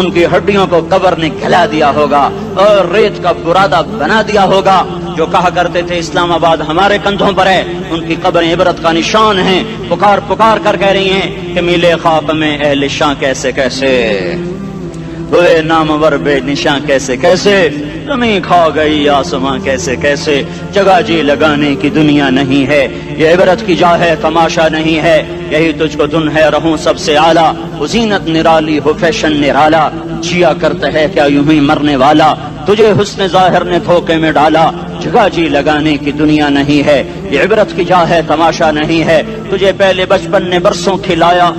ان کی ہڈیوں کو قبر نے گلا دیا ہوگا اور ریت کا برادہ بنا دیا ہوگا۔ جو کہا کرتے تھے اسلام آباد ہمارے کندھوں پر ہے، ان کی قبریں عبرت کا نشان ہیں، پکار پکار کر کہہ رہی ہیں کہ ملے خاک میں اہل شاں کیسے کیسے، ہوئے نامور بے نشاں کیسے کیسے، زمین کھا گئی آسماں کیسے کیسے، جگہ جی لگانے کی دنیا نہیں ہے، یہ عبرت کی جا ہے تماشا نہیں ہے، یہی تجھ کو دن ہے رہوں سب سے اعلیٰ، زینت نرالی ہو فیشن نرالا، جیا کرتا ہے کیا یوں ہی مرنے والا، تجھے حسن ظاہر نے دھوکے میں ڈالا، جگہ جی لگانے کی دنیا نہیں ہے، یہ عبرت کی جا ہے تماشا نہیں ہے، تجھے پہلے بچپن نے برسوں کھلایا،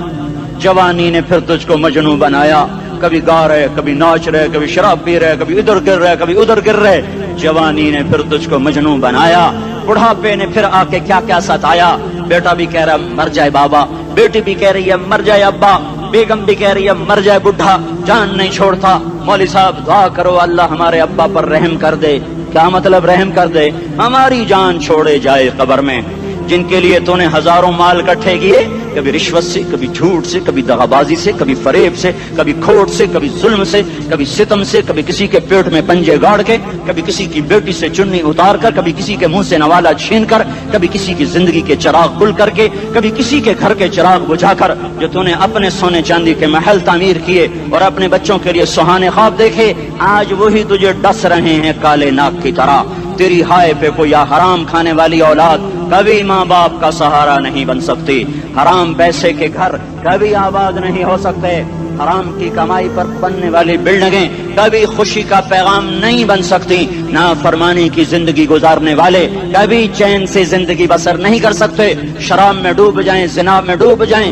جوانی نے پھر تجھ کو مجنوں بنایا، کبھی گا رہے کبھی ناچ رہے کبھی شراب پی رہے کبھی ادھر گر رہے کبھی ادھر گر رہے، جوانی نے پھر تجھ کو مجنوں بنایا، بڑھاپے نے پھر آ کے کیا کیا ستایا، بیٹا بھی کہہ رہا مر جائے بابا، بیٹی بھی کہہ رہی ہے مر جائے ابا، بیگم بھی کہہ رہی ہے مر جائے بڈھا، جان نہیں چھوڑتا، مولوی صاحب دعا کرو اللہ ہمارے ابا پر رحم کر دے، کیا مطلب رحم کر دے، ہماری جان چھوڑے جائے قبر میں، جن کے لیے تو نے ہزاروں مال اکٹھے کیے، کبھی رشوت سے کبھی جھوٹ سے کبھی دغابازی سے کبھی فریب سے کبھی کھوٹ سے کبھی ظلم سے کبھی ستم سے، کبھی کسی کے پیٹ میں پنجے گاڑ کے، کبھی کسی کی بیٹی سے چنی اتار کر، کبھی کسی کے منہ سے نوالا چھین کر، کبھی کسی کی زندگی کے چراغ گل کر کے، کبھی کسی کے گھر کے چراغ بجھا کر، جو تو نے اپنے سونے چاندی کے محل تعمیر کیے اور اپنے بچوں کے لیے سہانے خواب دیکھے، آج وہی تجھے ڈس رہے ہیں کالے ناک کی طرح، تیری ہائے پہ کوئی حرام کھانے والی اولاد کبھی ماں باپ کا سہارا نہیں بن سکتی، حرام پیسے کے گھر کبھی آباد نہیں ہو سکتے، حرام کی کمائی پر بننے والی بلڈنگیں کبھی خوشی کا پیغام نہیں بن سکتی، نافرمانی کی زندگی گزارنے والے کبھی چین سے زندگی بسر نہیں کر سکتے، شراب میں ڈوب جائیں، زنا میں ڈوب جائیں،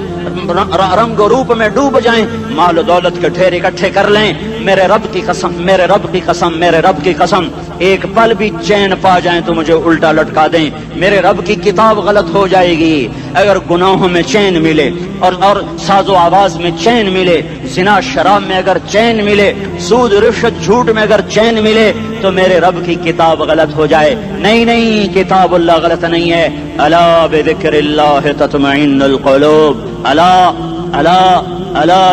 رنگ و روپ میں ڈوب جائیں، مال و دولت کے ڈھیر اکٹھے کر لیں، میرے رب کی قسم میرے رب کی قسم میرے رب کی قسم، ایک پل بھی چین پا جائیں تو مجھے الٹا لٹکا دیں، میرے رب کی کتاب غلط ہو جائے گی اگر گناہوں میں چین ملے اور ساز و آواز میں چین ملے، زنا شراب میں اگر چین ملے، سود رشوت جھوٹ میں اگر چین ملے تو میرے رب کی کتاب غلط ہو جائے، نہیں کتاب اللہ غلط نہیں ہے، الا بذکر اللہ تطمئن القلوب، الا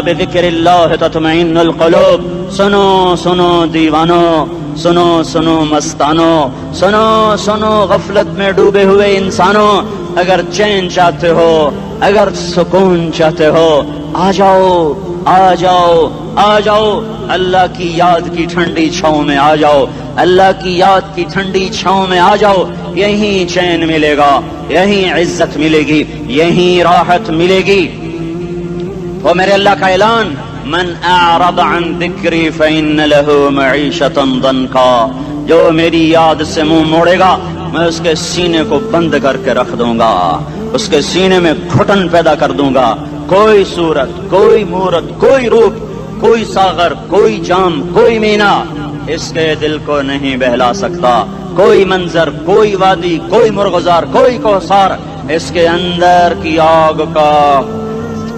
بذکر اللہ تطمئن القلوب، سنو دیوانو، سنو مستانو، سنو غفلت میں ڈوبے ہوئے انسانوں، اگر چین چاہتے ہو، اگر سکون چاہتے ہو، آ جاؤ اللہ کی یاد کی ٹھنڈی چھاؤں میں آ جاؤ، اللہ کی یاد کی ٹھنڈی چھاؤں میں آ جاؤ، یہیں چین ملے گا، یہیں عزت ملے گی، یہیں راحت ملے گی۔ وہ میرے اللہ کا اعلان، من اعرض عن ذکری فإن له معیشۃ ضنکا، جو میری یاد سے منہ موڑے گا میں اس کے سینے کو بند کر کے رکھ دوں گا، اس کے سینے میں گھٹن پیدا کر دوں گا، کوئی صورت کوئی مورت کوئی روپ کوئی ساغر کوئی جام کوئی مینا اس کے دل کو نہیں بہلا سکتا، کوئی منظر کوئی وادی کوئی مرغزار کوئی کوثر اس کے اندر کی آگ کا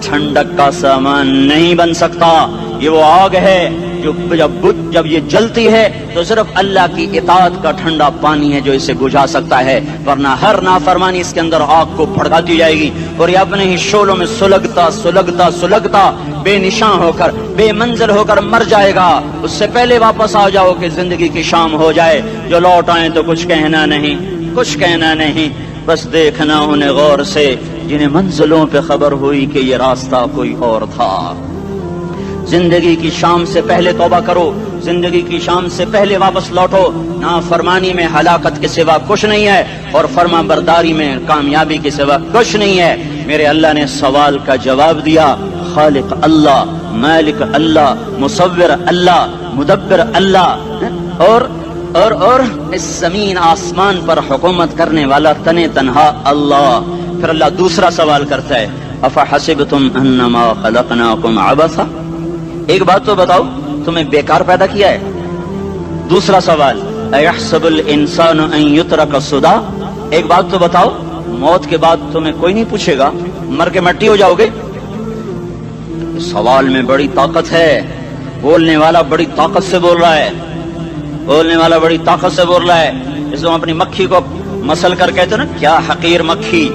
ٹھنڈک کا سامان نہیں بن سکتا، یہ وہ آگ ہے جو جب یہ جلتی ہے تو صرف اللہ کی اطاعت کا ٹھنڈا پانی ہے جو اسے بجھا سکتا ہے، ورنہ ہر نافرمانی اس کے اندر آگ کو بھڑکاتی جائے گی اور یہ اپنے ہی شعلوں میں سلگتا بے نشان ہو کر بے منزل ہو کر مر جائے گا۔ اس سے پہلے واپس آ جاؤ کہ زندگی کی شام ہو جائے، جو لوٹ آئیں تو کچھ کہنا نہیں، بس دیکھنا انہیں غور سے جنہیں منزلوں پہ خبر ہوئی کہ یہ راستہ کوئی اور تھا۔ زندگی کی شام سے پہلے توبہ کرو، زندگی کی شام سے پہلے واپس لوٹو، نافرمانی میں ہلاکت کے سوا کچھ نہیں ہے اور فرما برداری میں کامیابی کے سوا کچھ نہیں ہے۔ میرے اللہ نے سوال کا جواب دیا، خالق اللہ، مالک اللہ، مصور اللہ، مدبر اللہ اور اس زمین آسمان پر حکومت کرنے والا تنے تنہا اللہ۔ پھر اللہ دوسرا سوال کرتا ہے، افحسبتم انما خلقناکم عبثا، ایک بات تو بتاؤ تمہیں بیکار پیدا کیا ہے؟ دوسرا سوال، ایحسب الانسان ان یترک سدی، ایک بات تو بتاؤ موت کے بعد تمہیں کوئی نہیں پوچھے گا، مر کے مٹی ہو جاؤ گے؟ سوال میں بڑی طاقت ہے، بولنے والا بڑی طاقت سے بول رہا ہے، اس کو اپنی مکھی کو مسل کر کہتے نا کیا حقیر مکھی،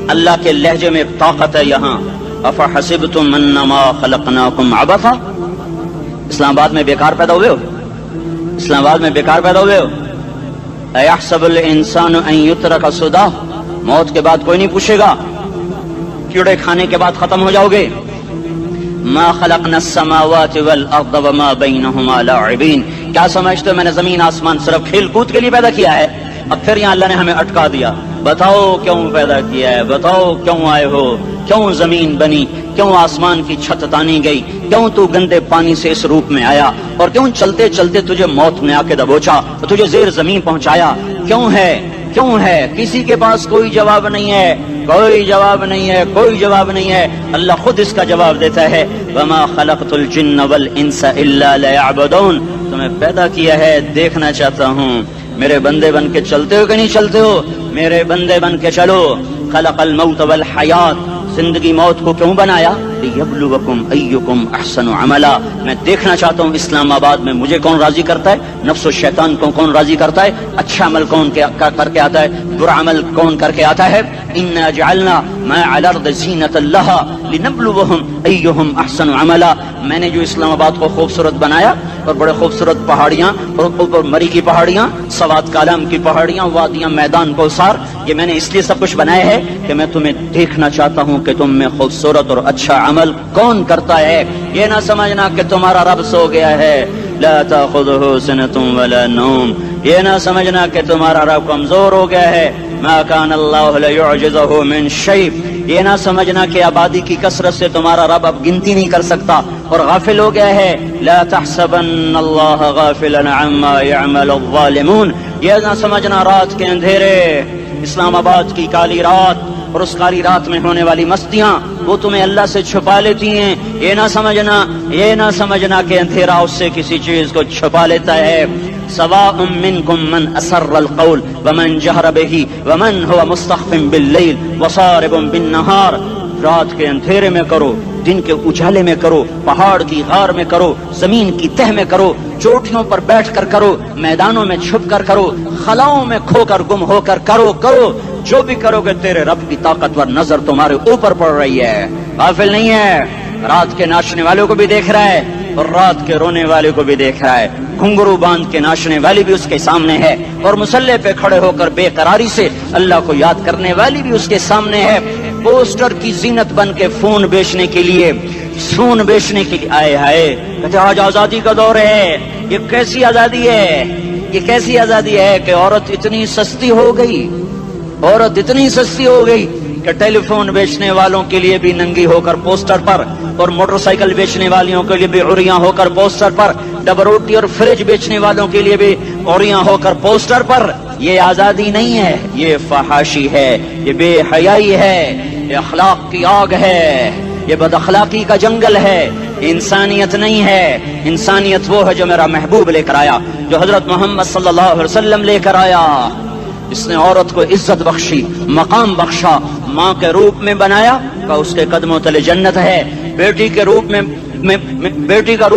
اللہ کے لہجے میں طاقت ہے یہاں۔ افحسبتم انما خلقناکم عبثا، اس اسلام آباد میں بیکار پیدا ہوئے ہو؟ اسلام آباد میں بیکار پیدا ہوئے ہو؟ اَيَحْسَبُ الْإِنسَانُ أَن يُتْرَكَ سُدًى، موت کے بعد کوئی نہیں پوچھے گا، کیڑے کھانے کے بعد ختم ہو جاؤ گے. ما خلقنا السماوات والارض وما بينهما لاعبين، کیا سمجھتے ہو میں نے زمین آسمان صرف کھیل کود کے لیے پیدا کیا ہے؟ اب پھر یہاں اللہ نے ہمیں اٹکا دیا، بتاؤ کیوں پیدا کیا ہے، بتاؤ کیوں آئے ہو، کیوں زمین بنی، کیوں آسمان کی چھت تانی گئی، کیوں تو گندے پانی سے اس روپ میں آیا، اور کیوں چلتے چلتے تجھے موت نے آ کے دبوچا اور تجھے زیر زمین پہنچایا، کیوں ہے کیوں ہے؟ کسی کے پاس کوئی جواب نہیں ہے، کوئی جواب نہیں ہے، کوئی جواب نہیں ہے. اللہ خود اس کا جواب دیتا ہے، وما خلقت الجن والانس الا ليعبدون، تمہیں پیدا کیا ہے دیکھنا چاہتا ہوں میرے بندے بن کے چلتے ہو کہ نہیں چلتے ہو، میرے بندے بن کے چلو. خلق الموت والحیات، زندگی موت کو کیوں بنایا؟ لیبلوکم ایکم احسن عملا، میں دیکھنا چاہتا ہوں اسلام آباد میں مجھے کون راضی کرتا ہے، نفس و شیطان کو کون راضی کرتا ہے، اچھا عمل کون کر کے آتا ہے، برا عمل کون کر کے آتا ہے. انا جعلنا ما علی الارض زینۃ لہا لنبلوہم ایہم احسن عملا، میں نے جو اسلام آباد کو خوبصورت بنایا اور بڑے خوبصورت پہاڑیاں اور اوپر مری کی پہاڑیاں، سوات کالام کی پہاڑیاں، وادیاں، میدان کوثر، یہ میں نے اس لیے سب کچھ بنایا ہے کہ میں تمہیں دیکھنا چاہتا ہوں کہ تم میں خوبصورت اور اچھا عمل کون کرتا ہے. یہ نہ سمجھنا کہ تمہارا رب سو گیا ہے، لا تاخذہ سنۃ ولا نوم، یہ نہ سمجھنا کہ تمہارا رب کمزور ہو گیا ہے، ما کان اللہ لیعجزہ من شیء، یہ نہ سمجھنا کہ آبادی کی کثرت سے تمہارا رب اب گنتی نہیں کر سکتا اور غافل ہو گیا ہے. لا تحسبن اللہ غافلا عما يعمل الظالمون، یہ نہ سمجھنا رات کے اندھیرے، اسلام آباد کی کالی رات اور اس کالی رات میں ہونے والی مستیاں وہ تمہیں اللہ سے چھپا لیتی ہیں. یہ نہ سمجھنا کہ اندھیرا اس سے کسی چیز کو چھپا لیتا ہے. سواء منکم من اسر القول ومن جہر بہ ومن هو مستخف باللیل وصارب بالنہار، رات کے اندھیرے میں کرو، دن کے اجالے میں کرو، پہاڑ کی غار میں کرو، زمین کی تہ میں کرو، چوٹیوں پر بیٹھ کر کرو، میدانوں میں چھپ کر کرو، خلاؤں میں کھو کر گم ہو کر کرو، جو بھی کرو گے تیرے رب کی طاقتور نظر تمہارے اوپر پڑ رہی ہے، غافل نہیں ہے. رات کے ناچنے والوں کو بھی دیکھ رہا ہے اور رات کے رونے والے کو بھی دیکھ رہا ہے، گھنگرو باندھ کے ناچنے والی بھی اس کے سامنے ہے اور مسلح پہ کھڑے ہو کر بے قراری سے اللہ کو یاد کرنے والی بھی اس کے سامنے ہے. پوسٹر کی زینت بن کے فون بیچنے کے لیے آئے ہائے کہتے آج آزادی کا دور ہے. یہ کیسی آزادی ہے، یہ کیسی آزادی ہے کہ عورت اتنی سستی ہو گئی کہ ٹیلی فون بیچنے والوں کے لیے بھی ننگی ہو کر پوسٹر پر، اور موٹر سائیکل بیچنے والوں کے لیے بھی عریاں ہو کر پوسٹر پر، ڈبل روٹی اور فریج بیچنے والوں کے لیے بھی عریاں ہو کر پوسٹر پر. یہ آزادی نہیں ہے، یہ فحاشی ہے، یہ بے حیائی ہے، یہ اخلاق کی آگ ہے، یہ بد اخلاقی کا جنگل ہے. انسانیت نہیں ہے. انسانیت وہ ہے جو میرا محبوب لے کر آیا، جو حضرت محمد صلی اللہ علیہ وسلم لے کر آیا. اس نے عورت کو عزت بخشی، مقام بخشا، ماں کے روپ میں بنایا کہ اس کے قدموں تلے جنت ہے. بیٹی کے روپ میں بیٹی کا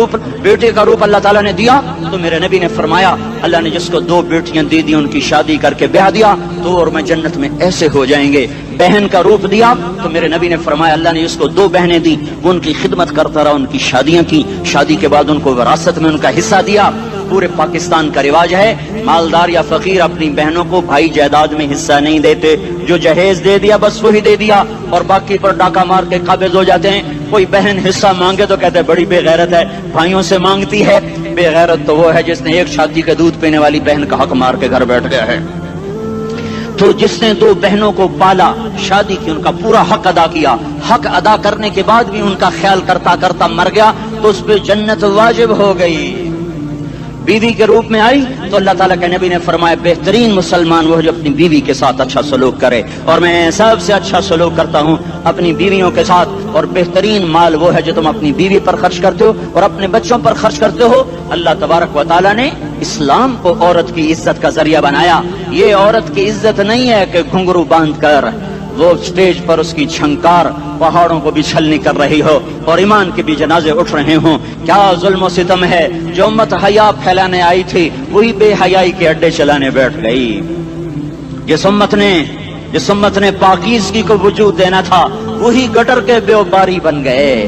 روپ اللہ تعالیٰ نے دیا تو میرے نبی نے فرمایا اللہ نے جس کو 2 بیٹیاں دی ان کی شادی کر کے بیاہ دیا تو اور میں جنت میں ایسے ہو جائیں گے. بہن کا روپ دیا تو میرے نبی نے فرمایا اللہ نے جس کو 2 بہنیں دی وہ ان کی خدمت کرتا رہا، ان کی شادیاں کی، شادی کے بعد ان کو وراثت میں ان کا حصہ دیا. پورے پاکستان کا رواج ہے مالدار یا فقیر اپنی بہنوں کو بھائی جائیداد میں حصہ نہیں دیتے، جو جہیز دے دیا بس وہی دے دیا اور باقی پر ڈاکہ مار کے قابض ہو جاتے ہیں. کوئی بہن حصہ مانگے تو کہتے ہیں بڑی بے غیرت ہے، بھائیوں سے مانگتی ہے. بے غیرت تو وہ ہے جس نے ایک شادی کے دودھ پینے والی بہن کا حق مار کے گھر بیٹھ گیا ہے. تو جس نے 2 بہنوں کو پالا، شادی کی، ان کا پورا حق ادا کیا، حق ادا کرنے کے بعد بھی ان کا خیال کرتا کرتا مر گیا تو اس پہ جنت واجب ہو گئی. بیوی کے روپ میں آئی تو اللہ تعالیٰ کے نبی نے فرمایا بہترین مسلمان وہ جو اپنی بیوی کے ساتھ اچھا سلوک کرے، اور میں سب سے اچھا سلوک کرتا ہوں اپنی بیویوں کے ساتھ. اور بہترین مال وہ ہے جو تم اپنی بیوی پر خرچ کرتے ہو اور اپنے بچوں پر خرچ کرتے ہو. اللہ تبارک و تعالیٰ نے اسلام کو عورت کی عزت کا ذریعہ بنایا. یہ عورت کی عزت نہیں ہے کہ گھنگرو باندھ کر وہ اسٹیج پر اس کی چھنکار پہاڑوں کو بھی چھلنی کر رہی ہو اور ایمان کے بھی جنازے اٹھ رہے ہوں. کیا ظلم و ستم ہے. جو امت حیا پھیلانے آئی تھی وہی بے حیائی کے اڈے چلانے بیٹھ گئی. جس امت نے پاکیزگی کو وجود دینا تھا وہی گٹر کے بیوباری بن گئے،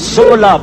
16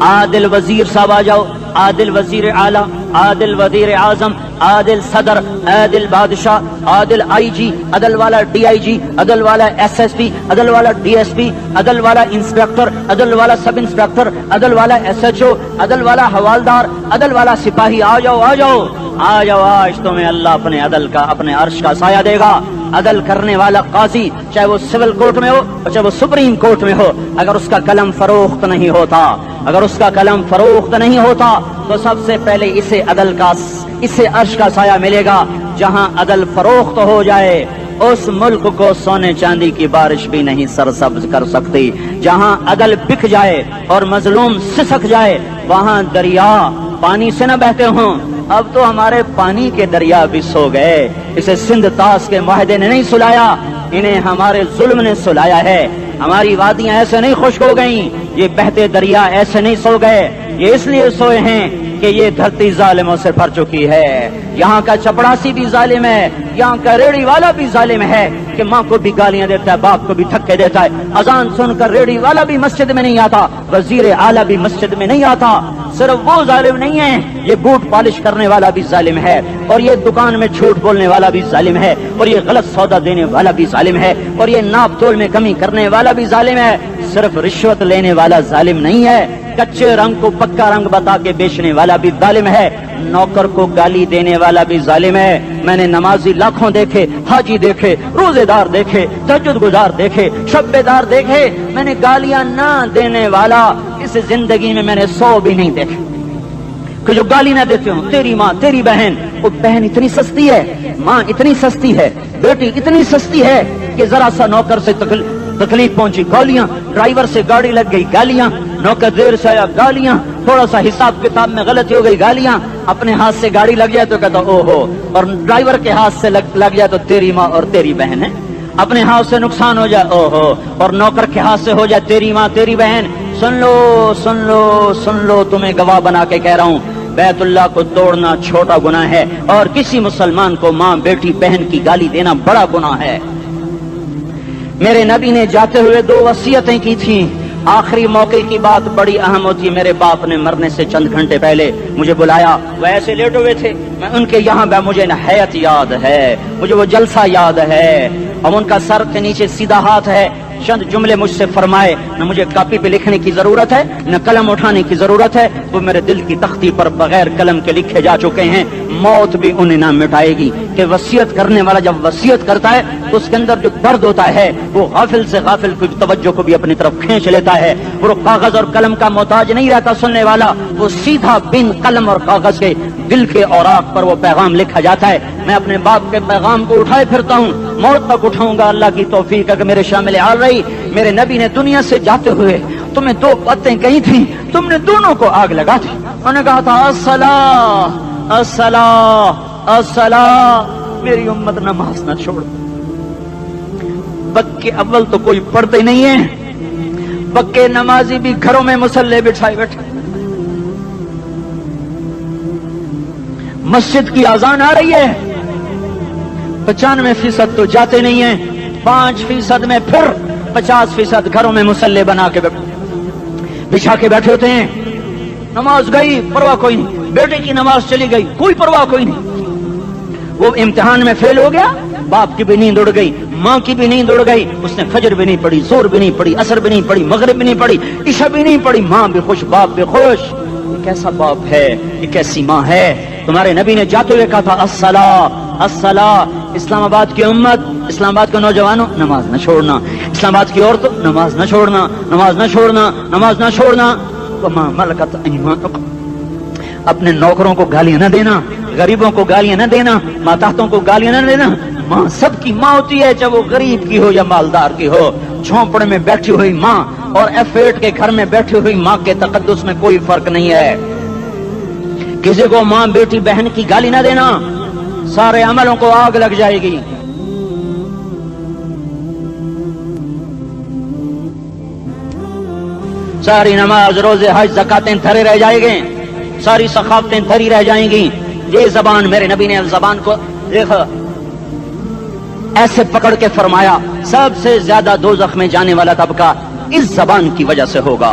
عادل وزیر صاحب آ جاؤ، عادل وزیر اعلیٰ، عادل وزیر اعظم، عادل صدر، عادل بادشاہ، عادل آئی جی، عدل والا ڈی آئی جی، عدل والا ایس ایس پی، عدل والا ڈی ایس پی، عدل والا انسپیکٹر، عدل والا سب انسپیکٹر، عدل والا ایس ایچ او، عدل والا حوالدار، عدل والا سپاہی، آ جاؤ آ جاؤ آ جاؤ، آج تمہیں اللہ اپنے عدل کا، اپنے عرش کا سایہ دے گا۔ عدل کرنے والا قاضی چاہے وہ سول کورٹ میں ہو چاہے وہ سپریم کورٹ میں ہو، اگر اس کا قلم فروخت نہیں ہوتا، اگر اس کا قلم فروخت نہیں ہوتا تو سب سے پہلے اسے عدل کا، اسے عرش کا سایہ ملے گا۔ جہاں عدل فروخت ہو جائے اس ملک کو سونے چاندی کی بارش بھی نہیں سرسبز کر سکتی۔ جہاں عدل بک جائے اور مظلوم سسک جائے وہاں دریا پانی سے نہ بہتے ہوں۔ اب تو ہمارے پانی کے دریا بھی سو گئے، اسے سندھ طاس کے معاہدے نے نہیں سلایا، انہیں ہمارے ظلم نے سلایا ہے۔ ہماری وادیاں ایسے نہیں خشک ہو گئیں، یہ بہتے دریا ایسے نہیں سو گئے، یہ اس لیے سوئے ہیں کہ یہ دھرتی ظالموں سے بھر چکی ہے۔ یہاں کا چپڑاسی بھی ظالم ہے، یہاں کا ریڑھی والا بھی ظالم ہے کہ ماں کو بھی گالیاں دیتا ہے، باپ کو بھی دھکے دیتا ہے۔ اذان سن کر ریڑھی والا بھی مسجد میں نہیں آتا، وزیر اعلیٰ بھی مسجد میں نہیں آتا۔ صرف وہ ظالم نہیں ہے، یہ بوٹ پالش کرنے والا بھی ظالم ہے، اور یہ دکان میں جھوٹ بولنے والا بھی ظالم ہے، اور یہ غلط سودا دینے والا بھی ظالم ہے، اور یہ ناپ تول میں کمی کرنے والا بھی ظالم ہے۔ صرف رشوت لینے والا ظالم نہیں ہے، کچے رنگ کو پکا رنگ بتا کے بیچنے والا بھی ظالم ہے، نوکر کو گالی دینے والا بھی ظالم ہے۔ میں نے نمازی لاکھوں دیکھے، حاجی دیکھے، روزے دار دیکھے، تہجد گزار دیکھے، شب بیدار دیکھے، میں نے گالیاں نہ دینے والا اس زندگی میں نے 100 بھی نہیں دیکھے کہ جو گالی نہ دیتے ہوں۔ تیری ماں، تیری بہن، وہ بہن اتنی سستی ہے، ماں اتنی سستی ہے، بیٹی اتنی سستی ہے کہ ذرا سا نوکر سے تکلیف پہنچی گالیاں، ڈرائیور سے گاڑی لگ گئی گالیاں، نوکر دیر سے آیا گالیاں، تھوڑا سا حساب کتاب میں غلطی ہو گئی گالیاں، اپنے ہاتھ سے گاڑی لگ جائے تو کہتا او ہو، اور ڈرائیور کے ہاتھ سے لگ جائے تو تیری ماں اور تیری بہن ہے، اپنے ہاتھ سے نقصان ہو جائے او ہو، اور نوکر کے ہاتھ سے ہو جائے تیری ماں تیری بہن۔ سن لو سن لو سن لو، تمہیں گواہ بنا کے کہہ رہا ہوں، بیت اللہ کو توڑنا چھوٹا گناہ ہے، اور کسی مسلمان کو ماں بیٹی بہن کی گالی دینا بڑا گناہ ہے۔ میرے نبی نے جاتے ہوئے 2 وصیتیں کی تھیں، آخری موقع کی بات بڑی اہم ہوتی ہے۔ میرے باپ نے مرنے سے چند گھنٹے پہلے مجھے بلایا، وہ ایسے لیٹے ہوئے تھے، میں ان کے یہاں مجھے حیات یاد ہے، مجھے وہ جلسہ یاد ہے، اور ان کا سر کے نیچے سیدھا ہاتھ ہے۔ چند جملے مجھ سے فرمائے، نہ مجھے کاپی پہ لکھنے کی ضرورت ہے نہ قلم اٹھانے کی ضرورت ہے، وہ میرے دل کی تختی پر بغیر قلم کے لکھے جا چکے ہیں، موت بھی انہیں نہ مٹائے گی۔ کہ وصیت کرنے والا جب وصیت کرتا ہے تو اس کے اندر جو درد ہوتا ہے وہ غافل سے غافل کی توجہ کو بھی اپنی طرف کھینچ لیتا ہے، وہ کاغذ اور قلم کا محتاج نہیں رہتا سننے والا، وہ سیدھا بن قلم اور کاغذ کے دل کے اوراق پر وہ پیغام لکھا جاتا ہے۔ میں اپنے باپ کے پیغام کو اٹھائے پھرتا ہوں، موت تک اٹھاؤں گا، اللہ کی توفیق ہے کہ میرے شامل حال رہی۔ میرے نبی نے دنیا سے جاتے ہوئے تمہیں 2 باتیں کہی تھیں، تم نے دونوں کو آگ لگا دی۔ انہوں نے کہا تھا الصلاۃ الصلاۃ الصلاۃ، میری امت نماز نہ چھوڑ۔ پکے اول تو کوئی پڑھتے نہیں ہے، پکے نمازی بھی گھروں میں مصلے بٹھائے بیٹھے، مسجد کی اذان آ رہی ہے، 95% تو جاتے نہیں ہیں، 5% میں پھر 50% گھروں میں مصلے بنا کے بچھا کے بیٹھے ہوتے ہیں۔ نماز گئی پرواہ کوئی نہیں، بیٹے کی نماز چلی گئی کوئی پرواہ کوئی نہیں، وہ امتحان میں فیل ہو گیا، باپ کی بھی نیند اڑ گئی، ماں کی بھی نیند اڑ گئی، اس نے فجر بھی نہیں پڑھی، زور بھی نہیں پڑھی، عصر بھی نہیں پڑھی، مغرب بھی نہیں پڑھی، عشاء بھی نہیں پڑھی، ماں بھی خوش باپ بھی خوش۔ یہ کیسا باپ ہے، یہ کیسی ماں ہے؟ تمہارے نبی نے جاتے ہوئے کہا تھا الصلاۃ الصلاۃ۔ اسلام آباد کی امت، اسلام آباد کے نوجوانوں، نماز نہ چھوڑنا، اسلام آباد کی عورتوں، نماز نہ چھوڑنا، نماز نہ چھوڑنا، نماز نہ چھوڑنا۔ وما ملکت ایمانکم، اپنے نوکروں کو گالیاں نہ دینا، غریبوں کو گالیاں نہ دینا، ماتحتوں کو گالیاں نہ دینا۔ ماں سب کی ماں ہوتی ہے، چاہے وہ غریب کی ہو یا مالدار کی ہو۔ جھونپڑے میں بیٹھی ہوئی ماں اور F8 کے گھر میں بیٹھی ہوئی ماں کے تقدس میں کوئی فرق نہیں ہے۔ کسی کو ماں بیٹی بہن کی گالی نہ دینا، سارے عملوں کو آگ لگ جائے گی۔ ساری نماز روزے حج زکاتیں دھرے رہ جائیں گے، ساری ثقافتیں دھری رہ جائیں گی۔ یہ زبان، میرے نبی نے زبان کو دیکھا ایسے پکڑ کے فرمایا سب سے زیادہ دوزخ میں جانے والا طبقہ اس زبان کی وجہ سے ہوگا۔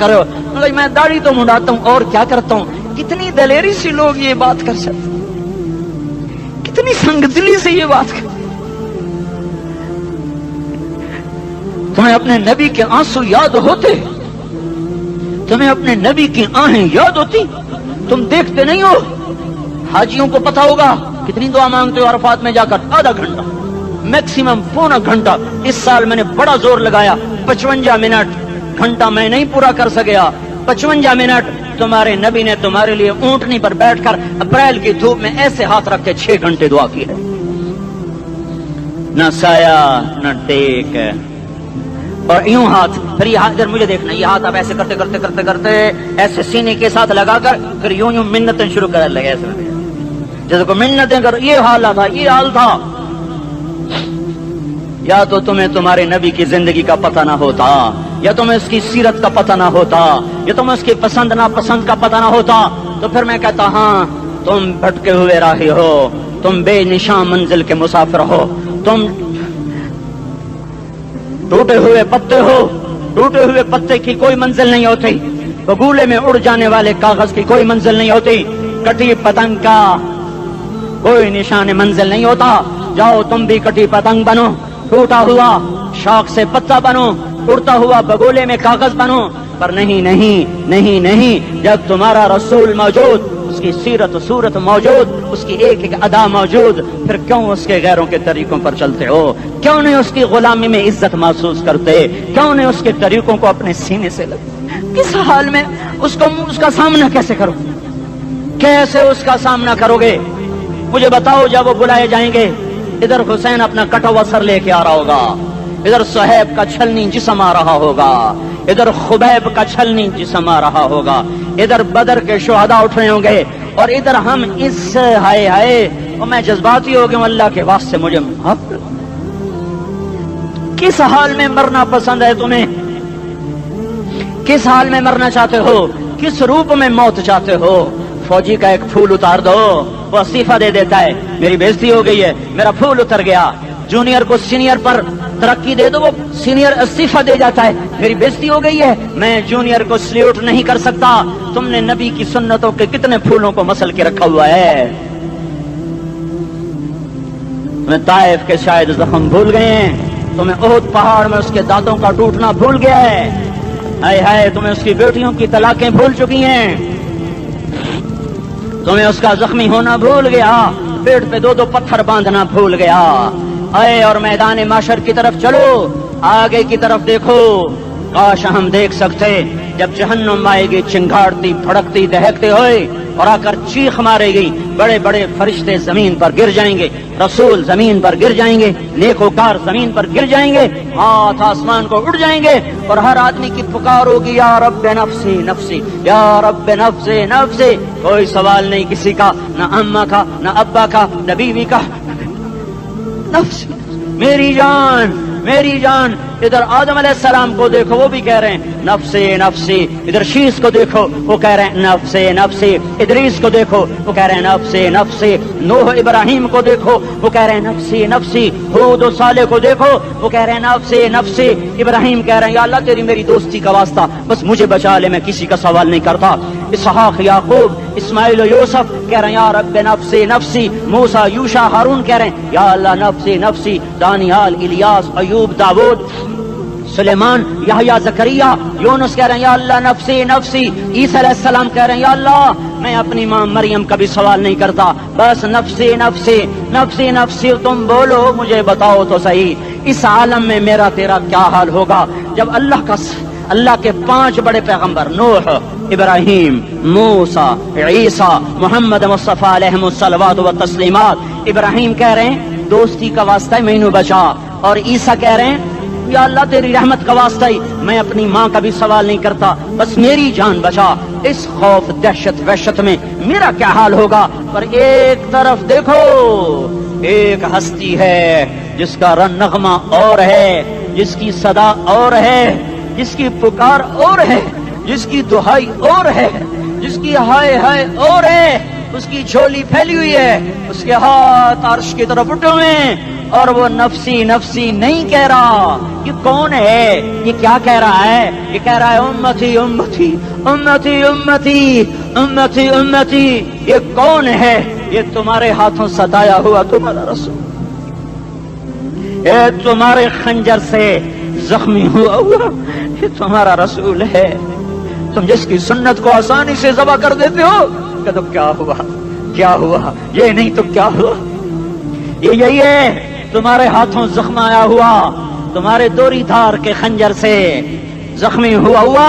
کرے ہو؟ میں داڑھی تو منڈاتا ہوں اور کیا کرتا ہوں۔ کتنی دلیری سے لوگ یہ بات کر سکتے، کتنی سنگدلی سے یہ بات کر۔ تمہیں اپنے نبی کے آنسو یاد ہوتے؟ تمہیں اپنے نبی کی آہیں یاد ہوتی؟ تم دیکھتے نہیں ہو؟ حاجیوں کو پتا ہوگا کتنی دعا مانگتے ہو عرفات میں جا کر؟ آدھا گھنٹہ، میکسیمم پونا گھنٹہ۔ اس سال میں نے بڑا زور لگایا، 55 منٹ، گھنٹہ میں نہیں پورا کر سکیا، 55 منٹ تمہارے نبی نے تمہارے لیے اونٹنی پر بیٹھ کر اپریل کی دھوپ میں ایسے ہاتھ رکھ کے 6 گھنٹے دعا کی ہے۔ نہ سایہ نہ ٹیک، اور یوں ہاتھ، پھر یہ ہاتھ ادھر مجھے دیکھنا، یہ ہاتھ آپ ایسے کرتے کرتے کرتے کرتے ایسے سینے کے ساتھ لگا کر پھر یوں یوں منتیں شروع کرنے لگے، ایسے جیسے کو منتیں کر۔ یہ حال تھا، یہ حال تھا۔ یا تو تمہیں تمہارے نبی کی زندگی کا پتہ نہ ہوتا، یا تمہیں اس کی سیرت کا پتہ نہ ہوتا، یا تمہیں اس کی پسند ناپسند کا پتہ نہ ہوتا، تو پھر میں کہتا ہاں تم بھٹکے ہوئے راہی ہو، تم بے نشان منزل کے مسافر ہو، تم ٹوٹے ہوئے پتے ہو۔ ٹوٹے ہوئے پتے کی کوئی منزل نہیں ہوتی، بگولے میں اڑ جانے والے کاغذ کی کوئی منزل نہیں ہوتی، کٹی پتنگ کا کوئی نشان منزل نہیں ہوتا۔ جاؤ تم بھی کٹی پتنگ بنو، ٹوٹا ہوا شاخ سے پتا بنو، اڑتا ہوا بگولے میں کاغذ بنو، پر نہیں نہیں نہیں نہیں، جب تمہارا رسول موجود، اس کی سیرت و صورت موجود، اس کی ایک ایک ادا موجود، پھر کیوں اس کے غیروں کے طریقوں پر چلتے ہو؟ کیوں نہیں اس کی غلامی میں عزت محسوس کرتے؟ کیوں نہیں اس کے طریقوں کو اپنے سینے سے لگتے؟ کس حال میں اس کا سامنا کیسے کرو؟ کیسے اس کا سامنا کرو گے؟ مجھے بتاؤ، جب وہ بلائے جائیں گے، ادھر حسین اپنا کٹا ہوا سر لے کے آ رہا ہوگا، ادھر صہیب کا چھلنی جسم آ رہا ہوگا، ادھر خبیب کا چھلنی جسم آ رہا ہوگا، ادھر بدر کے شہداء اٹھ رہے ہوں گے، اور ادھر ہم اس ہائے ہائے، اور میں جذباتی ہو گیا ہوں، اللہ کے واسطے مجھے معاف کر۔ کس حال میں مرنا پسند ہے تمہیں؟ کس حال میں مرنا چاہتے ہو؟ کس روپ میں موت چاہتے ہو؟ فوجی کا ایک پھول اتار دو، وہ استعفیٰ دے دیتا ہے، میری بےزتی ہو گئی ہے، میرا پھول اتر گیا۔ جونیئر کو سینئر پر ترقی دے دو، وہ سینئر استعفیٰ دے جاتا ہے، میری بےزتی ہو گئی ہے، میں جونیئر کو سلیوٹ نہیں کر سکتا۔ تم نے نبی کی سنتوں کے کتنے پھولوں کو مسل کے رکھا ہوا ہے؟ تمہیں طائف کے شاید زخم بھول گئے ہیں، تمہیں احد پہاڑ میں اس کے دانتوں کا ٹوٹنا بھول گیا ہے، ہائے ہائے تمہیں اس کی بیٹیوں کی طلاقیں بھول چکی ہیں، تمہیں اس کا زخمی ہونا بھول گیا، پیٹ پہ 2 پتھر باندھنا بھول گیا۔ آئے اور میدان معاشر کی طرف چلو، آگے کی طرف دیکھو۔ کاش ہم دیکھ سکتے جب جہنم آئے گی چنگاڑتی بھڑکتی دہکتے ہوئے اور آ کر چیخ مارے گی، بڑے بڑے فرشتے زمین پر گر جائیں گے، رسول زمین پر گر جائیں گے، نیکوکار زمین پر گر جائیں گے، ہاتھ آسمان کو اڑ جائیں گے، اور ہر آدمی کی پکار ہوگی، یا رب نفسی نفسی، یا رب نفسی نفسی۔ کوئی سوال نہیں کسی کا، نہ اماں کا، نہ ابا کا، نہ بیوی کا، نفسی میری جان میری جان۔ ادھر آدم علیہ السلام کو دیکھو، وہ بھی کہہ رہے ہیں نفسی نفسی، ادھر شیش کو دیکھو، وہ کہہ رہے ہیں نفسی نفسی، ادریس کو دیکھو، وہ کہہ رہے ہیں نفسی نفسی، نوح ابراہیم کو دیکھو، وہ کہہ رہے ہیں نفسی نفسی، ہود و صالح کو دیکھو، وہ کہہ رہے ہیں نفسی نفسی۔ ابراہیم کہہ رہے ہیں یا اللہ تیری میری دوستی کا واسطہ، بس مجھے بچا لے، میں کسی کا سوال نہیں کرتا۔ اسحاق یعقوب اسماعیل و یوسف کہہ رہے ہیں یا رب نفسی نفسی۔ موسیٰ یوشع ہارون کہہ رہے ہیں یا اللہ نفسی نفسی۔ دانیال الیاس ایوب داؤد سلیمان یحییٰ زکریا یونس کہہ رہے ہیں یا اللہ نفسی نفسی۔ عیسیٰ علیہ السلام کہہ رہے ہیں یا اللہ میں اپنی ماں مریم کا بھی سوال نہیں کرتا، بس نفسی نفسی نفسی نفسی۔ تم بولو مجھے بتاؤ تو صحیح، اس عالم میں میرا تیرا کیا حال ہوگا جب اللہ کے 5 بڑے پیغمبر نوح، ابراہیم، موسیٰ، عیسیٰ، محمد مصطفیٰ علیہ الصلوات و تسلیمات۔ ابراہیم کہہ رہے ہیں دوستی کا واسطہ ہے مینوں بچا، اور عیسیٰ کہہ رہے ہیں یا اللہ تیری رحمت کا واسطہ ہی میں اپنی ماں کا بھی سوال نہیں کرتا، بس میری جان بچا۔ اس خوف دہشت وحشت میں میرا کیا حال ہوگا؟ پر ایک طرف دیکھو، ایک ہستی ہے جس کا نغمہ اور ہے، جس کی صدا اور ہے، جس کی پکار اور ہے، جس کی دہائی اور ہے، جس کی ہائے ہائے اور ہے، اس کی جھولی پھیلی ہوئی ہے، اس کے ہاتھ عرش کی طرف اٹھے ہوئے ہیں، اور وہ نفسی نفسی نہیں کہہ رہا. یہ کون ہے؟ یہ کیا کہہ رہا ہے؟ یہ کہہ رہا ہے امتی امتی امتی امتی امتی امتی. یہ کون ہے؟ یہ تمہارے ہاتھوں ستایا ہوا تمہارا رسول، یہ تمہارے خنجر سے زخمی ہوا یہ تمہارا رسول ہے. تم جس کی سنت کو آسانی سے ذبح کر دیتے ہو کہ تو کیا ہوا کیا ہوا، یہ نہیں تو کیا ہوا. یہ یہی ہے تمہارے ہاتھوں زخم آیا ہوا، تمہارے دوری دھار کے خنجر سے زخمی ہوا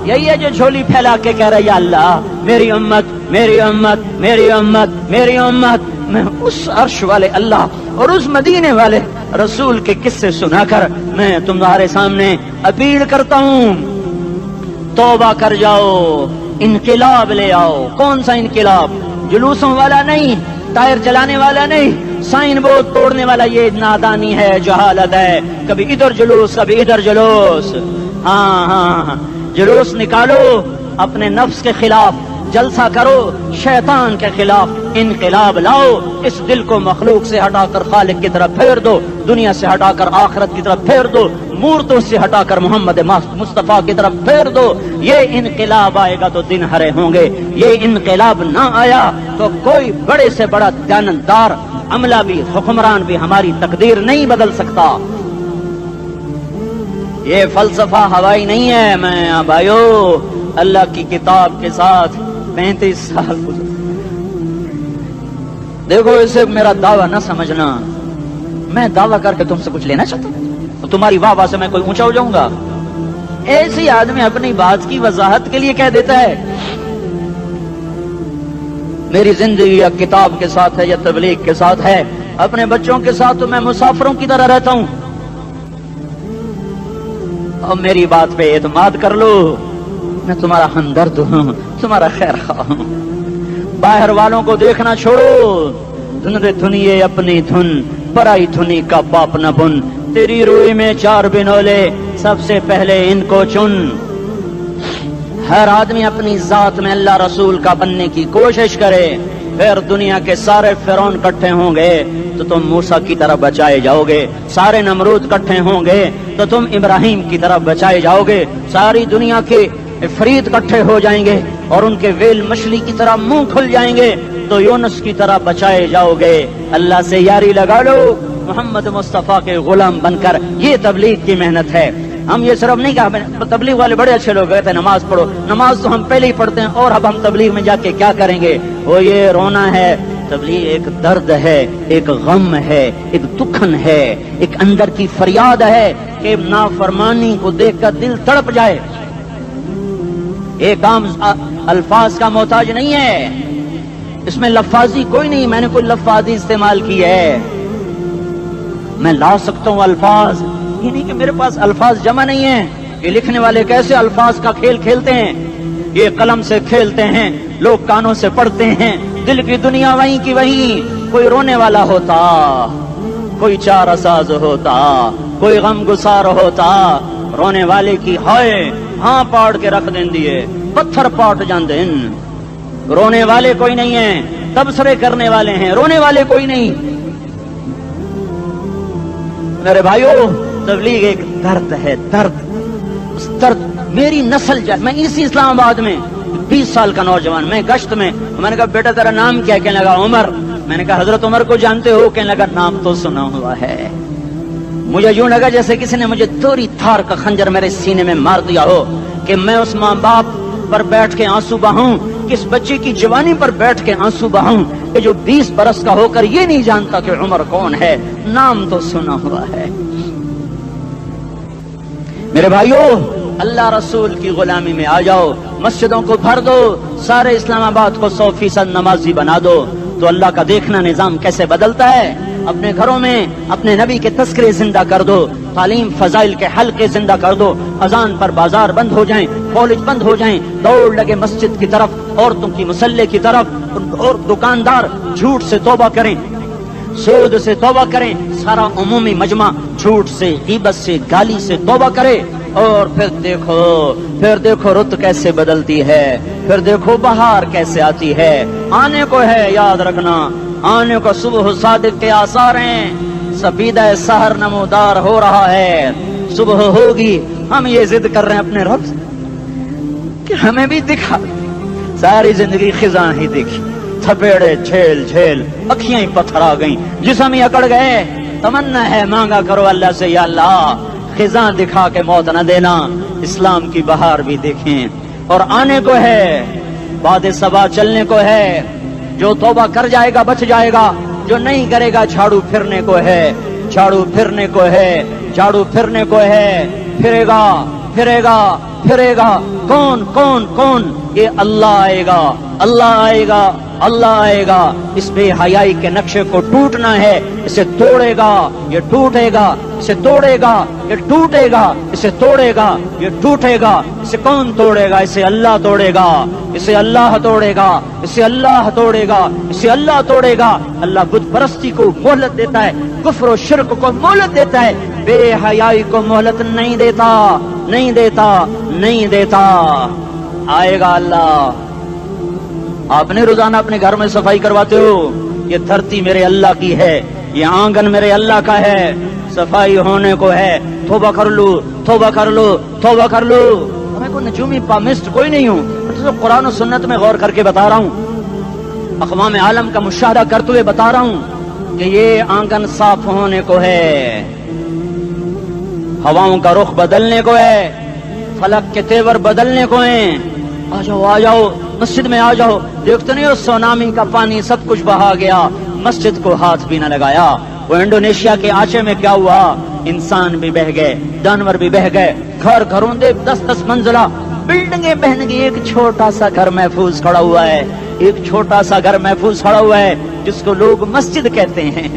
یہی ہے جو جھولی پھیلا کے کہہ رہا ہے یا اللہ میری امت میری امت میری امت میری امت. میں اس عرش والے اللہ اور اس مدینے والے رسول کے قصے سنا کر میں تمہارے سامنے اپیل کرتا ہوں، توبہ کر جاؤ، انقلاب لے آؤ. کون سا انقلاب؟ جلوسوں والا نہیں، ٹائر چلانے والا نہیں، سائن بورڈ توڑنے والا. یہ نادانی ہے، جہالت ہے. کبھی ادھر جلوس کبھی ادھر جلوس. ہاں جلوس نکالو اپنے نفس کے خلاف، جلسہ کرو شیطان کے خلاف، انقلاب لاؤ. اس دل کو مخلوق سے ہٹا کر خالق کی طرف پھیر دو، دنیا سے ہٹا کر آخرت کی طرف پھیر دو، مورتوں سے ہٹا کر محمد مصطفیٰ کی طرف پھیر دو. یہ انقلاب آئے گا تو دن ہرے ہوں گے. یہ انقلاب نہ آیا تو کوئی بڑے سے بڑا دیانتدار عملہ بھی، حکمران بھی ہماری تقدیر نہیں بدل سکتا. یہ فلسفہ ہوائی نہیں ہے. میں بھائیو اللہ کی کتاب کے ساتھ 35 سال گزر. دیکھو اسے میرا دعویٰ نہ سمجھنا، میں دعویٰ کر کے تم سے کچھ لینا چاہتا ہوں تو تمہاری واہ واہ سے میں کوئی اونچا ہو جاؤں گا؟ ایسی آدمی اپنی بات کی وضاحت کے لیے کہہ دیتا ہے میری زندگی یا کتاب کے ساتھ ہے یا تبلیغ کے ساتھ ہے. اپنے بچوں کے ساتھ تو میں مسافروں کی طرح رہتا ہوں. اور میری بات پہ اعتماد کر لو، میں تمہارا ہمدرد ہوں، تمہارا خیر خواہ ہوں. باہر والوں کو دیکھنا چھوڑو، دھن دھنیے اپنی دھن، پرائی دھنی کا باپ نہ بن. تیری روئی میں 4 بنولے، سب سے پہلے ان کو چن. ہر آدمی اپنی ذات میں اللہ رسول کا بننے کی کوشش کرے، پھر دنیا کے سارے فرعون اکٹھے ہوں گے تو تم موسیٰ کی طرف بچائے جاؤ گے. سارے نمرود اکٹھے ہوں گے تو تم ابراہیم کی طرف بچائے جاؤ گے. ساری دنیا کے فرید اکٹھے ہو جائیں گے اور ان کے ویل مچھلی کی طرح منہ کھل جائیں گے تو یونس کی طرح بچائے جاؤ گے. اللہ سے یاری لگا لو، محمد مصطفیٰ کے غلام بن کر. یہ تبلیغ کی محنت ہے. ہم یہ صرف نہیں کہا تبلیغ والے بڑے اچھے لوگ کہتے ہیں نماز پڑھو، نماز تو ہم پہلے ہی پڑھتے ہیں اور اب ہم تبلیغ میں جا کے کیا کریں گے؟ وہ یہ رونا ہے. تبلیغ ایک درد ہے، ایک غم ہے، ایک دکھن ہے، ایک اندر کی فریاد ہے کہ نافرمانی کو دیکھ کر دل تڑپ جائے. ایک عام الفاظ کا محتاج نہیں ہے، اس میں لفاظی کوئی نہیں. میں نے کوئی لفاظی استعمال کی ہے، میں لا سکتا ہوں الفاظ. یہ نہیں کہ میرے پاس الفاظ جمع نہیں ہیں. یہ لکھنے والے کیسے الفاظ کا کھیل کھیلتے ہیں، یہ قلم سے کھیلتے ہیں، لوگ کانوں سے پڑھتے ہیں. دل کی دنیا وہیں کی وہیں. کوئی رونے والا ہوتا، کوئی چارہ ساز ہوتا، کوئی غم گسار ہوتا. رونے والے کی ہائے ہاں پاڑ کے رکھ دیں دیے، پتھر پاٹ جان دیں. رونے والے کوئی نہیں ہیں، تبصرے کرنے والے ہیں، رونے والے کوئی نہیں. میرے بھائیو تبلیغ ایک درد ہے، درد. اس درد میری نسل جائے. میں اسی اسلام آباد میں 20 سال کا نوجوان، میں گشت میں نے کہا بیٹا تیرا نام کیا؟ کہنے لگا عمر. میں نے کہا حضرت عمر کو جانتے ہو؟ کہنے لگا نام تو سنا ہوا ہے. مجھے یوں لگا جیسے کسی نے مجھے دوری تھار کا خنجر میرے سینے میں مار دیا ہو کہ میں اس ماں باپ پر بیٹھ کے آنسو بہاؤں، کس بچے کی جوانی پر بیٹھ کے آنسو بہاؤں کہ جو 20 برس کا ہو کر یہ نہیں جانتا کہ عمر کون ہے. نام تو سنا ہوا ہے. میرے بھائیو اللہ رسول کی غلامی میں آ جاؤ، مسجدوں کو بھر دو، سارے اسلام آباد کو 100% نمازی بنا دو تو اللہ کا دیکھنا نظام کیسے بدلتا ہے. اپنے گھروں میں اپنے نبی کے تذکرے زندہ کر دو، تعلیم فضائل کے حلقے زندہ کر دو. اذان پر بازار بند ہو جائیں، کالج بند ہو جائیں، دوڑ لگے مسجد کی طرف، عورتوں کی مصلے کی طرف. اور دکاندار جھوٹ سے توبہ کریں، سود سے توبہ کریں. سارا عمومی مجمع جھوٹ سے، غیبت سے، گالی سے توبہ کرے. اور پھر دیکھو رت کیسے بدلتی ہے، پھر دیکھو بہار کیسے آتی ہے. آنے کو ہے، یاد رکھنا آنے کو. صبح صادق کے آثار ہیں، سفیدہ سحر نمودار ہو رہا ہے، صبح ہوگی، ہم یہ ضد کر رہے ہیں اپنے رب سے کہ ہمیں بھی دکھا۔ ساری زندگی خزاں ہی دیکھی، تھپیڑے جھیل جھیل، اکھیاں ہی پتھر آ گئیں، جسم ہی اکڑ گئے۔ تمنا ہے مانگا کرو اللہ سے، یا اللہ خزاں دکھا کے موت نہ دینا، اسلام کی بہار بھی دیکھیں۔ اور آنے کو ہے، باد صبا چلنے کو ہے، جو توبہ کر جائے گا بچ جائے گا، جو نہیں کرے گا جھاڑو پھرنے کو ہے، جھاڑو پھرنے کو ہے، جھاڑو پھرنے کو ہے، پھرے گا پھرے گا پھرے گا۔ کون کون کون؟ یہ اللہ آئے گا، اللہ آئے گا، اللہ آئے گا۔ اس بے حیائی کے نقشے کو ٹوٹنا ہے، اسے توڑے گا، یہ ٹوٹے گا، اسے توڑے گا، یہ ٹوٹے گا، اسے توڑے گا، یہ ٹوٹے گا۔ اسے کون توڑے گا؟ اسے اللہ توڑے گا، اسے اللہ توڑے گا، اسے اللہ توڑے گا، اسے اللہ توڑے گا۔ اللہ بت پرستی کو مہلت دیتا ہے، کفر و شرک کو مہلت دیتا ہے، بے حیائی کو مہلت نہیں دیتا، نہیں دیتا، نہیں دیتا۔ آئے گا اللہ۔ آپ نے روزانہ اپنے گھر میں صفائی کرواتے ہو، یہ دھرتی میرے اللہ کی ہے، یہ آنگن میرے اللہ کا ہے، صفائی ہونے کو ہے، توبہ کر لو، توبہ کر لو، توبہ کر لو۔ میں کوئی نجومی پامسٹ کوئی نہیں ہوں، تو قرآن و سنت میں غور کر کے بتا رہا ہوں، اقوام عالم کا مشاہدہ کرتے ہوئے بتا رہا ہوں کہ یہ آنگن صاف ہونے کو ہے، ہواؤں کا رخ بدلنے کو ہے، فلک کے تیور بدلنے کو ہیں۔ آ جاؤ آ جاؤ، مسجد میں آ جاؤ۔ دیکھتے نہیں ہو سونامی کا پانی سب کچھ بہا گیا، مسجد کو ہاتھ بھی نہ لگایا۔ وہ انڈونیشیا کے آچے میں کیا ہوا؟ انسان بھی بہ گئے، جانور بھی بہ گئے، گھر گھروں دے 10-10 منزلہ بلڈنگیں بہن گئی، ایک چھوٹا سا گھر محفوظ کھڑا ہوا ہے، ایک چھوٹا سا گھر محفوظ کھڑا ہوا ہے جس کو لوگ مسجد کہتے ہیں۔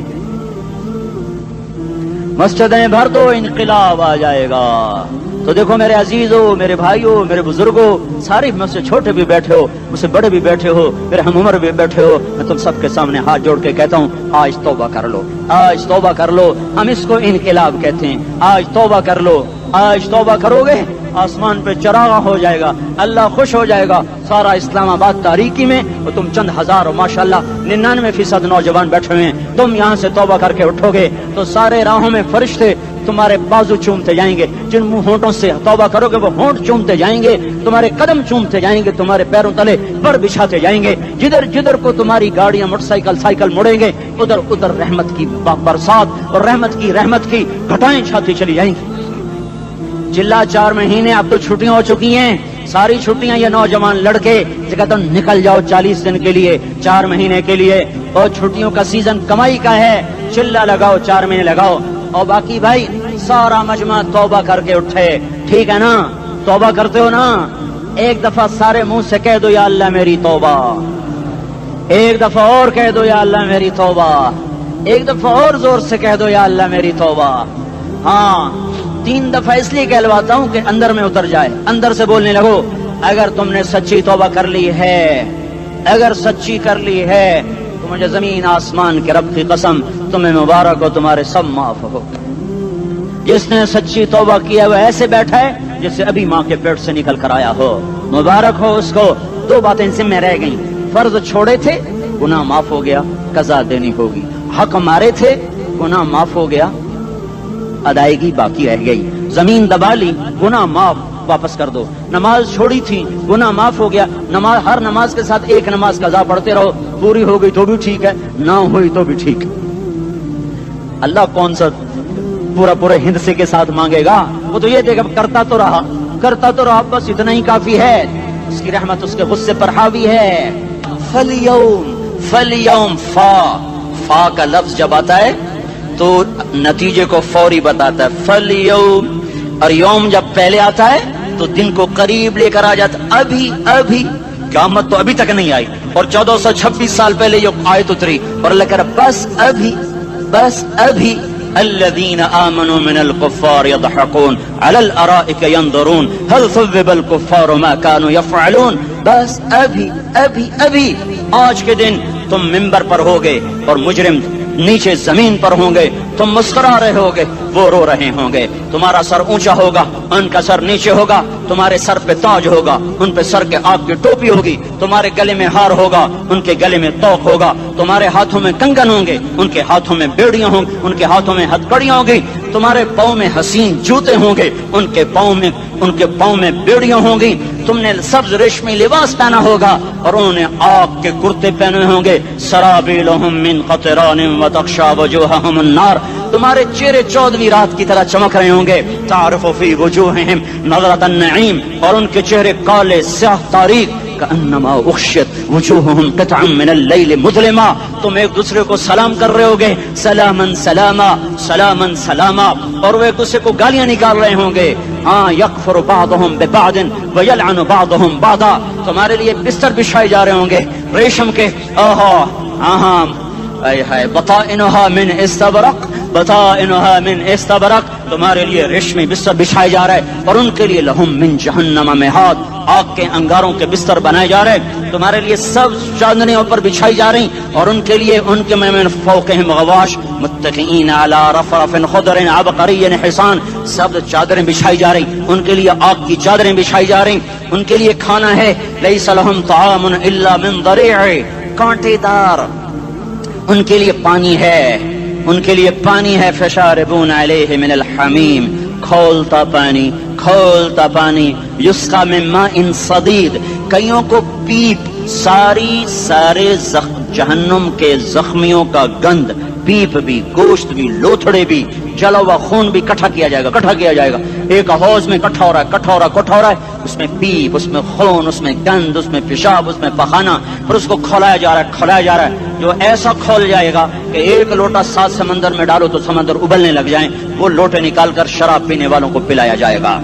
مسجدیں بھر دو، انقلاب آ جائے گا۔ تو دیکھو میرے عزیزو، میرے بھائیو، میرے بزرگو، سارے مجھ سے چھوٹے بھی بیٹھے ہو، مجھ سے بڑے بھی بیٹھے ہو، میرے ہم عمر بھی بیٹھے ہو، میں تم سب کے سامنے ہاتھ جوڑ کے کہتا ہوں آج توبہ کر لو، آج توبہ کر لو۔ ہم اس کو انقلاب کہتے ہیں۔ آج توبہ کر لو، آج توبہ کرو گے آسمان پہ چراغاں ہو جائے گا، اللہ خوش ہو جائے گا۔ سارا اسلام آباد تاریکی میں اور تم چند ہزار، ماشاءاللہ 99% نوجوان بیٹھے ہوئے ہیں، تم یہاں سے توبہ کر کے اٹھو گے تو سارے راہوں میں فرشتے تمہارے بازو چومتے جائیں گے، جن ہونٹوں سے توبہ کرو گے وہ ہونٹ چومتے جائیں گے، تمہارے قدم چومتے جائیں گے، تمہارے پیروں تلے پر بچھاتے جائیں گے، جدھر جدھر کو تمہاری گاڑیاں موٹر سائیکل سائیکل مڑیں گے ادھر ادھر رحمت کی برسات اور رحمت کی گھٹائیں چھاتی چلی جائیں گی۔ چلا 4 مہینے اب تو چھٹیاں ہو چکی ہیں، ساری چھٹیاں یہ نوجوان لڑکے جگہ تو نکل جاؤ 40 دن کے لیے، 4 مہینے کے لیے، اور چھٹیوں کا سیزن کمائی کا ہے، چلا لگاؤ 4 مہینے لگاؤ۔ اور باقی بھائی سارا مجمع توبہ کر کے اٹھے، ٹھیک ہے نا؟ توبہ کرتے ہو نا؟ ایک دفعہ سارے منہ سے کہہ دو یا اللہ میری توبہ، ایک دفعہ اور کہہ دو یا اللہ میری توبہ، ایک دفعہ اور زور سے کہہ دو یا اللہ میری توبہ۔ ہاں 3 دفعہ اس لیے کہلواتا ہوں کہ اندر میں اتر جائے، اندر سے بولنے لگو۔ اگر تم نے سچی توبہ کر لی ہے، اگر سچی کر لی ہے تو مجھے زمین آسمان کے رب کی قسم تمہیں مبارک ہو، تمہارے سب معاف ہو۔ جس نے سچی توبہ کیا وہ ایسے بیٹھا ہے جسے ابھی ماں کے پیٹ سے نکل کر آیا ہو، مبارک ہو اس کو۔ 2 باتیں ذمہ رہ گئیں، فرض چھوڑے تھے، گناہ معاف ہو گیا، قضا دینی ہوگی، حق مارے تھے، گناہ معاف ہو گیا، ادائیگی باقی رہ گئی، زمین دبا لی، گناہ معاف، واپس کر دو، نماز چھوڑی تھی، گناہ معاف ہو گیا، نماز ہر نماز کے ساتھ ایک نماز قضا پڑھتے رہو، پوری ہو گئی تو بھی ٹھیک ہے، نہ ہوئی تو بھی ٹھیک ہے۔ اللہ کون سا پورے ہندسے کے ساتھ مانگے گا؟ وہ تو یہ دیکھا کرتا تو رہا، بس اتنا ہی کافی ہے، اس کی رحمت اس کے غصے پر حاوی ہے۔ فَالْيَوْمِ فا کا لفظ جب آتا ہے تو نتیجے کو فوری بتاتا ہے، فَالْيَوْمِ، اور یوم جب پہلے آتا ہے تو دن کو قریب لے کر آ جاتا، ابھی قیامت تو ابھی تک نہیں آئی، اور 1426 سال پہلے یہ آیت اتری، اور اللہ کہہ رہا بس ابھی الذين آمنوا من الكفار يضحكون على الارائك ينظرون هل ثوب الكفار ما كانوا يفعلون۔ بس ابھی آج کے دن تم منبر پر ہوگے اور مجرم نیچے زمین پر ہوں گے، تم مسکرا رہے ہوگے، وہ رو رہے ہوں گے. تمہارا سر اونچا ہوگا، ان کا سر نیچے ہوگا. تمہارے سر پہ تاج ہوگا، ان پہ سر کے آگ کی ٹوپی ہوگی. تمہارے گلے میں ہار ہوگا، ان کے گلے میں توق ہوگا. تمہارے ہاتھوں میں کنگن ہوں گے، ان کے ہاتھوں میں بیڑیاں ہوں گی، ان کے ہاتھوں میں ہتکڑیاں ہوں گی. تمہارے پاؤں میں حسین جوتے ہوں گے، ان کے پاؤں میں بیڑیاں ہوں گی. تم نے سبز ریشمی لباس پہنا ہوگا اور انہوں نے آگ کے کرتے پہنے ہوں گے. سرابیلہم من قطران وتغشا وجوہہم النار. تمہارے چہرے 14ویں رات کی طرح چمک رہے ہوں گے. تعرف فی وجوہہم نظرۃ النعیم. اور ان کے چہرے کالے سیاہ تاریک. کأنما اغشیت وجوہہم قطعا من اللیل مظلما. تم ایک دوسرے کو سلام کر رہے ہوگے، سلامن سلاما سلامن سلاما. اور وہ ایک دوسرے کو گالیاں نکال رہے ہوں گے. ہاں یکفر بعضهم ببعض ویلعن بعضهم بعضا. تمہارے لیے بستر بچھائے جا رہے ہوں گے ریشم کے. بطائنها من استبرق بطائنها من استبرق. تمہارے لیے ریشمی بستر بچھائے جا رہے اور ان کے لیے لہم من جہنم مہاد. آگ کے انگاروں کے بستر بنائے جا رہے. تمہارے لیے سب چادریں اوپر بچھائی جا رہی اور ان کے لیے ان کے من فوقہم غواش متکئین علی رفرف خضر عبقری حصان. سب چادریں بچھائی جا رہی، ان کے لیے آگ کی چادریں بچھائی جا رہی. ان کے لیے کھانا ہے لیس لہم طعام الا من ضریع، کانٹے دار. ان کے لیے پانی ہے، ان کے لیے پانی ہے. فشاربون علیہ من الحمیم، کھولتا پانی کھولتا پانی. یسقا من ماء صدید. کئیوں کو پیپ، سارے جہنم کے زخمیوں کا گند، پیپ بھی، گوشت بھی، لوتھڑے بھی، جلا ہوا خون بھی کٹھا کیا جائے گا. ایک حوض میں کٹھا ہو رہا ہے. اس میں پیپ، اس میں خون، اس میں گند، اس میں پیشاب، اس میں پخانہ. اور اس کو کھولایا جا رہا ہے جو ایسا کھول جائے گا کہ ایک لوٹا 7 سمندر میں ڈالو تو سمندر ابلنے لگ جائیں. وہ لوٹے نکال کر شراب پینے والوں کو پلایا جائے گا.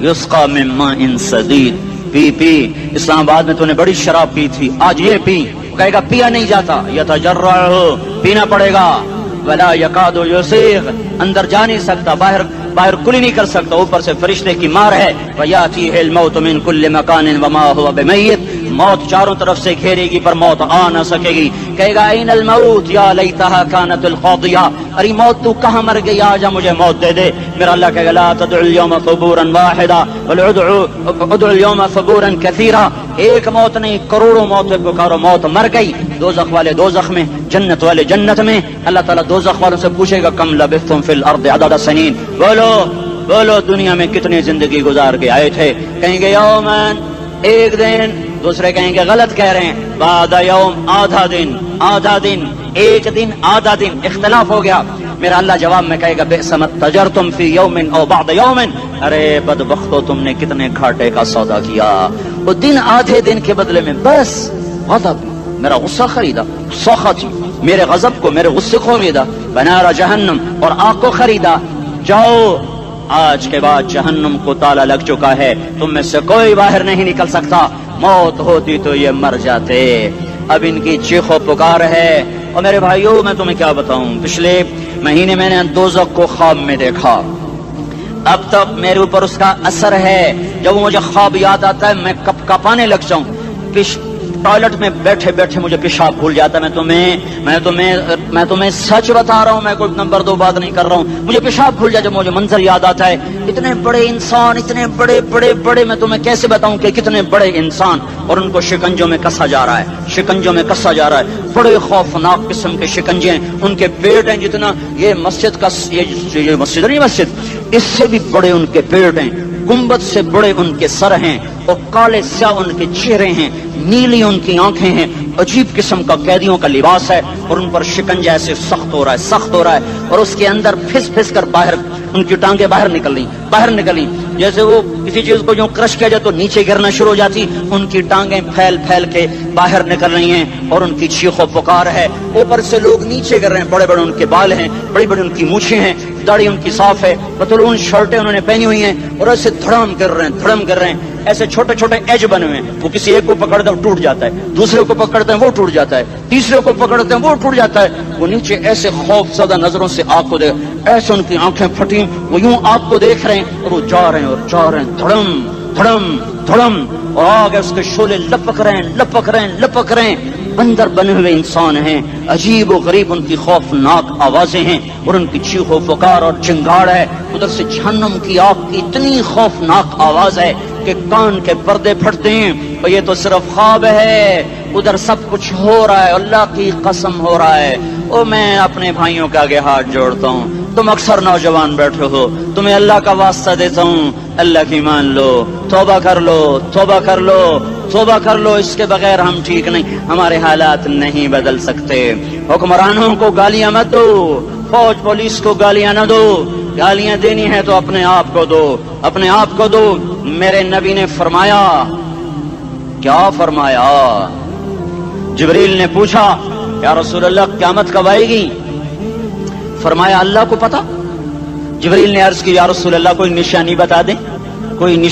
یسقا من ماء صدید. پی اسلام آباد میں تو نے بڑی شراب پی تھی، آج یہ پی. کہے گا پیا نہیں جاتا، یتجرعہ، پینا پڑے گا. ولا یکاد یسیغ، اندر جا نہیں سکتا، باہر کلی نہیں کر سکتا. اوپر سے فرشتے کی مار ہے. ویاتیہ الموت من کل مکان وما هو بمیت. موت چاروں طرف سے گھیرے گی پر موت آ نہ سکے گی. کہے گا این الموت یا لیتہا کانت القاضیہ. ارے موت تو کہاں مر گئی، آجا مجھے موت دے دے. میرا اللہ کہے گا لا تدعو اليوم ثبورا واحدا بل ادعو اليوم ثبورا کثیرا. ایک موت نہیں، کروڑوں موت پکارو. موت مر گئی. دوزخ والے دوزخ میں، جنت والے جنت میں. اللہ تعالیٰ دوزخ والوں سے پوچھے گا کم لبثتم فی الارض عدد سنین. بولو دنیا میں کتنی زندگی گزار کے آئے تھے. کہیں گے یومن، ایک دن. دوسرے کہیں گے غلط کہہ رہے ہیں، بعد یوم، آدھا دن، ایک دن، آدھا دن. اختلاف ہو گیا. میرا اللہ جواب میں کہے گا بئس ما تجرتم فی یوم او بعد یوم. ارے بدبختو، تم نے کتنے گھاٹے کا سودا کیا. وہ دن، آدھے دن کے بدلے میں بس غضب، میرا غصہ خریدا. سخط، میرے غضب کو، میرے غصے کو خریدا. بنار جہنم، اور آگ کو خریدا. جاؤ، آج کے بعد جہنم کو تالا لگ چکا ہے، تم میں سے کوئی باہر نہیں نکل سکتا. موت ہوتی تو یہ مر جاتے. اب ان کی چیخ و پکار ہے. اور میرے بھائیوں، میں تمہیں کیا بتاؤں، پچھلے مہینے میں نے دوزخ کو خواب میں دیکھا. اب تک میرے اوپر اس کا اثر ہے. جب مجھے خواب یاد آتا ہے میں کپ کپانے لگ جاؤں. ٹوائلٹ میں بیٹھے بیٹھے مجھے پیشاب بھول جاتا ہے. میں تمہیں سچ بتا رہا ہوں، میں کوئی نمبر 2 بات نہیں کر رہا ہوں. مجھے پیشاب بھول جاتا ہے، مجھے منظر یاد آتا ہے. اتنے بڑے انسان، اتنے بڑے، میں تمہیں کیسے بتاؤں کہ کتنے بڑے انسان، اور ان کو شکنجوں میں کسا جا رہا ہے. بڑے خوفناک قسم کے شکنجے ہیں. ان کے پیٹ ہیں جتنا یہ مسجد کا، یہ مسجد نہیں، مسجد اس سے بھی بڑے ان کے پیٹ ہیں. گنبد سے بڑے ان کے سر ہیں، اور کالے سیاہ ان کے چہرے ہیں، نیلی ان کی آنکھیں ہیں. عجیب قسم کا قیدیوں کا لباس ہے، اور ان پر شکنجہ ایسے سخت ہو رہا ہے. اور اس کے اندر پھس کر باہر ان کی ٹانگیں باہر نکلی جیسے وہ کسی چیز کو جو کرش کیا جائے تو نیچے گرنا شروع ہو جاتی. ان کی ٹانگیں پھیل کے باہر نکل رہی ہیں، اور ان کی چیخ و پکار ہے. اوپر سے لوگ نیچے گر رہے ہیں. بڑے ان کے بال ہیں، بڑی ان کی مونچھیں ہیں، داڑھی ان کی صاف ہے، پتلون شرٹیں انہوں نے پہنی ہوئی ہیں، اور ایسے دھڑم کر رہے ہیں. ایسے چھوٹے ایج بنے ہوئے ہیں. وہ کسی ایک کو پکڑتے ہیں وہ ٹوٹ جاتا ہے، دوسرے کو پکڑتے ہیں وہ ٹوٹ جاتا ہے، تیسرے کو پکڑتے ہیں وہ ٹوٹ جاتا ہے. وہ نیچے ایسے خوف زدہ نظروں سے آگ کو دیکھ، ایسے ان کی آنکھیں پھٹی، وہ یوں آگ کو دیکھ رہے ہیں، اور وہ جا رہے ہیں دھڑم. اور آگ اس کے شعلے لپک رہے ہیں. بندر بنے ہوئے انسان ہیں، عجیب و غریب ان کی خوفناک آوازیں ہیں اور ان کی چیخ و پکار اور چنگاڑ ہے. ادھر سے جہنم کی آگ کی اتنی خوفناک آواز ہے کہ کان کے پردے پھٹتے ہیں. اور یہ تو صرف خواب ہے، ادھر سب کچھ ہو رہا ہے، اللہ کی قسم ہو رہا ہے. اور میں اپنے بھائیوں کے آگے ہاتھ جوڑتا ہوں، تم اکثر نوجوان بیٹھے ہو، تمہیں اللہ کا واسطہ دیتا ہوں، اللہ کی مان لو، توبہ کر لو، توبہ کر لو، توبہ کر لو. اس کے بغیر ہم ٹھیک نہیں، ہمارے حالات نہیں بدل سکتے. حکمرانوں کو گالیاں مت دو، فوج پولیس کو گالیاں نہ دو. گالیاں دینی ہے تو اپنے آپ کو دو، اپنے آپ کو دو. میرے نبی نے فرمایا، کیا فرمایا؟ جبریل نے پوچھا یا رسول اللہ قیامت کب آئے گی؟ فرمایا اللہ کو پتا. جبریل نے عرض کی یا رسول اللہ کوئی نشانی بتا دیں، کوئی نشانی